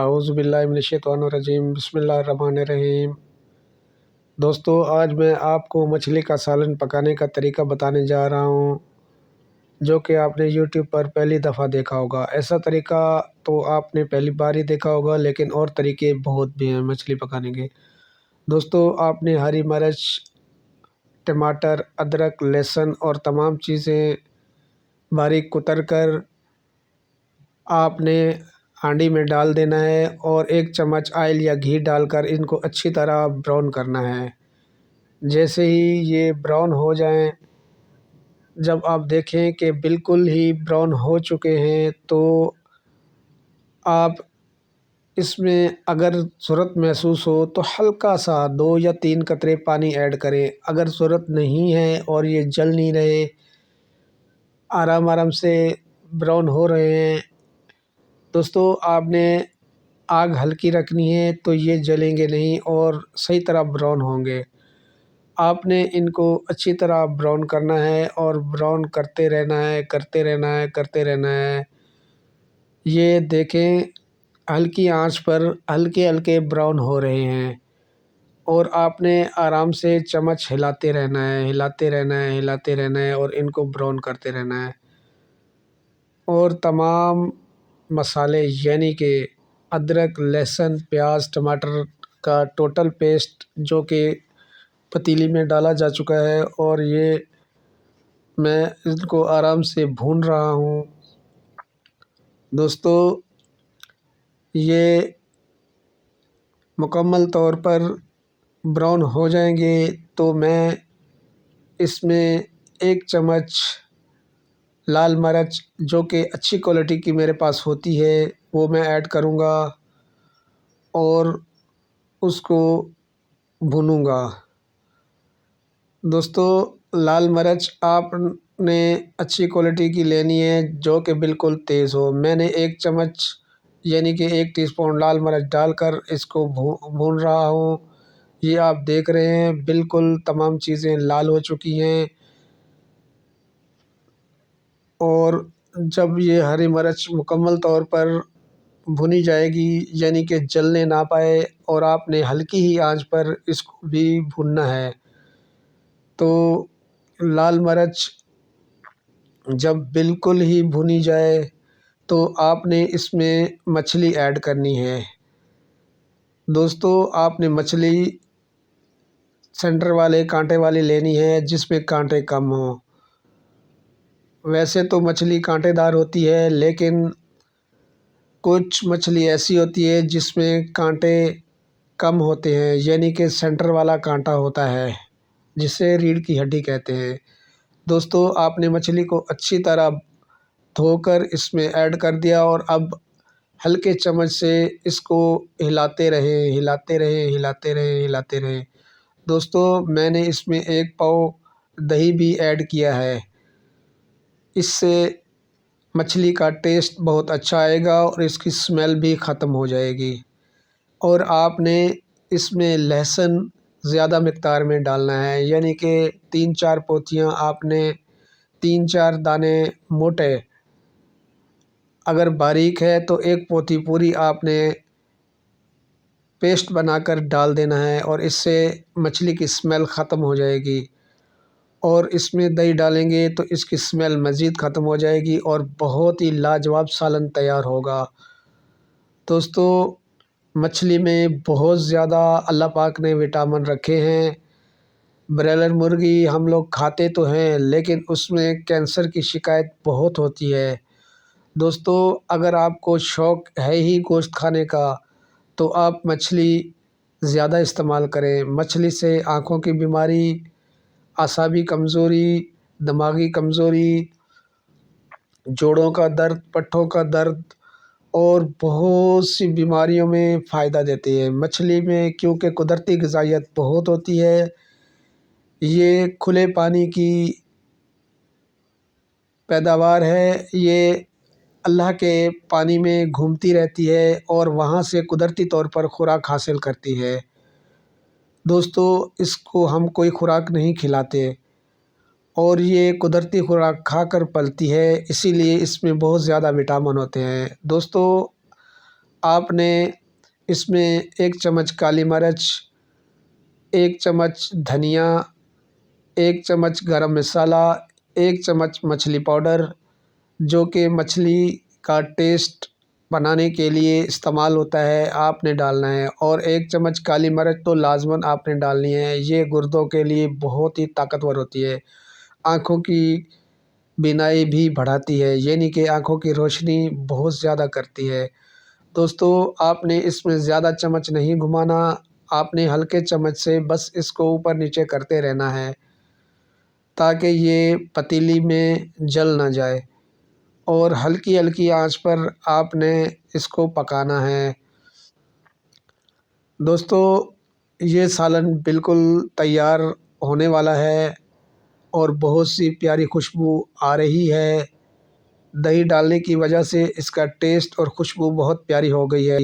اعوذ باللہ من الشیطان الرجیم، بسم اللہ الرحمن الرحیم۔ دوستو، آج میں آپ کو مچھلی کا سالن پکانے کا طریقہ بتانے جا رہا ہوں، جو کہ آپ نے یوٹیوب پر پہلی دفعہ دیکھا ہوگا۔ ایسا طریقہ تو آپ نے پہلی بار ہی دیکھا ہوگا، لیکن اور طریقے بہت بھی ہیں مچھلی پکانے کے۔ دوستو، آپ نے ہری مرچ، ٹماٹر، ادرک، لہسن اور تمام چیزیں باریک کتر کر آپ نے ہانڈی میں ڈال دینا ہے اور 1 چمچ آئل یا گھی ڈال کر ان کو اچھی طرح براؤن کرنا ہے۔ جیسے ہی یہ براؤن ہو جائیں، جب آپ دیکھیں کہ بالکل ہی براؤن ہو چکے ہیں، تو آپ اس میں اگر ضرورت محسوس ہو تو ہلکا سا 2 یا 3 قطرے پانی ایڈ کریں۔ اگر ضرورت نہیں ہے اور یہ جل نہیں رہے، آرام آرام سے براؤن ہو رہے ہیں، دوستو آپ نے آگ ہلکی رکھنی ہے تو یہ جلیں گے نہیں اور صحیح طرح براؤن ہوں گے۔ آپ نے ان کو اچھی طرح براؤن کرنا ہے اور براؤن کرتے رہنا ہے، کرتے رہنا ہے۔ یہ دیکھیں، ہلکی آنچ پر ہلکے ہلکے براؤن ہو رہے ہیں اور آپ نے آرام سے چمچ ہلاتے رہنا ہے اور ان کو براؤن کرتے رہنا ہے۔ اور تمام مسالے یعنی کہ ادرک، لہسن، پیاز، ٹماٹر کا ٹوٹل پیسٹ جو کہ پتیلی میں ڈالا جا چکا ہے، اور یہ میں ان کو آرام سے بھون رہا ہوں۔ دوستو، یہ مکمل طور پر براؤن ہو جائیں گے تو میں اس میں 1 چمچ لال مرچ، جو کہ اچھی کوالٹی کی میرے پاس ہوتی ہے، وہ میں ایڈ کروں گا اور اس کو بھونوں گا۔ دوستو، لال مرچ آپ نے اچھی کوالٹی کی لینی ہے جو کہ بالکل تیز ہو۔ میں نے 1 چمچ یعنی کہ 1 ٹی اسپون لال مرچ ڈال کر اس کو بھون رہا ہوں۔ یہ آپ دیکھ رہے ہیں بالکل تمام چیزیں لال ہو چکی ہیں، اور جب یہ ہری مرچ مکمل طور پر بھنی جائے گی، یعنی کہ جلنے نہ پائے، اور آپ نے ہلکی ہی آنچ پر اس کو بھی بھوننا ہے، تو لال مرچ جب بالکل ہی بھنی جائے تو آپ نے اس میں مچھلی ایڈ کرنی ہے۔ دوستو، آپ نے مچھلی سینٹر والے کانٹے والی لینی ہے، جس میں کانٹے کم ہوں۔ ویسے تو مچھلی کانٹے دار ہوتی ہے، لیکن کچھ مچھلی ایسی ہوتی ہے جس میں کانٹے کم ہوتے ہیں، یعنی کہ سینٹر والا کانٹا ہوتا ہے، جسے ریڑھ کی ہڈی کہتے ہیں۔ دوستو، آپ نے مچھلی کو اچھی طرح دھو کر اس میں ایڈ کر دیا اور اب ہلکے چمچ سے اس کو ہلاتے رہیں۔ دوستو، میں نے اس میں 1 پاؤ دہی بھی ایڈ کیا ہے۔ اس سے مچھلی کا ٹیسٹ بہت اچھا آئے گا اور اس کی اسمیل بھی ختم ہو جائے گی۔ اور آپ نے اس میں لہسن زیادہ مقدار میں ڈالنا ہے، یعنی کہ 3-4 پوتیاں آپ نے 3-4 دانے موٹے، اگر باریک ہے تو 1 پوتی پوری آپ نے پیسٹ بنا کر ڈال دینا ہے، اور اس سے مچھلی کی اسمیل ختم ہو جائے گی۔ اور اس میں دہی ڈالیں گے تو اس کی اسمیل مزید ختم ہو جائے گی اور بہت ہی لاجواب سالن تیار ہوگا۔ دوستو، مچھلی میں بہت زیادہ اللہ پاک نے وٹامن رکھے ہیں۔ برائلر مرغی ہم لوگ کھاتے تو ہیں، لیکن اس میں کینسر کی شکایت بہت ہوتی ہے۔ دوستو، اگر آپ کو شوق ہے ہی گوشت کھانے کا تو آپ مچھلی زیادہ استعمال کریں۔ مچھلی سے آنکھوں کی بیماری، اعصابی کمزوری، دماغی کمزوری، جوڑوں کا درد، پٹھوں کا درد اور بہت سی بیماریوں میں فائدہ دیتی ہے۔ مچھلی میں کیونکہ قدرتی غذائیت بہت ہوتی ہے، یہ کھلے پانی کی پیداوار ہے، یہ اللہ کے پانی میں گھومتی رہتی ہے اور وہاں سے قدرتی طور پر خوراک حاصل کرتی ہے۔ دوستو، اس کو ہم کوئی خوراک نہیں کھلاتے، اور یہ قدرتی خوراک کھا کر پلتی ہے، اسی لیے اس میں بہت زیادہ وٹامن ہوتے ہیں۔ دوستو، آپ نے اس میں 1 چمچ کالی مرچ، 1 چمچ دھنیا، 1 چمچ گرم مسالہ، 1 چمچ مچھلی پاؤڈر جو کہ مچھلی کا ٹیسٹ بنانے کے لیے استعمال ہوتا ہے، آپ نے ڈالنا ہے، اور 1 چمچ کالی مرچ تو لازماً آپ نے ڈالنی ہے۔ یہ گردوں کے لیے بہت ہی طاقتور ہوتی ہے، آنکھوں کی بینائی بھی بڑھاتی ہے، یعنی کہ آنکھوں کی روشنی بہت زیادہ کرتی ہے۔ دوستو آپ نے اس میں زیادہ چمچ نہیں گھمانا، آپ نے ہلکے چمچ سے بس اس کو اوپر نیچے کرتے رہنا ہے تاکہ یہ پتیلی میں جل نہ جائے، اور ہلکی ہلکی آنچ پر آپ نے اس کو پکانا ہے۔ دوستو یہ سالن بالکل تیار ہونے والا ہے اور بہت سی پیاری خوشبو آ رہی ہے۔ دہی ڈالنے کی وجہ سے اس کا ٹیسٹ اور خوشبو بہت پیاری ہو گئی ہے۔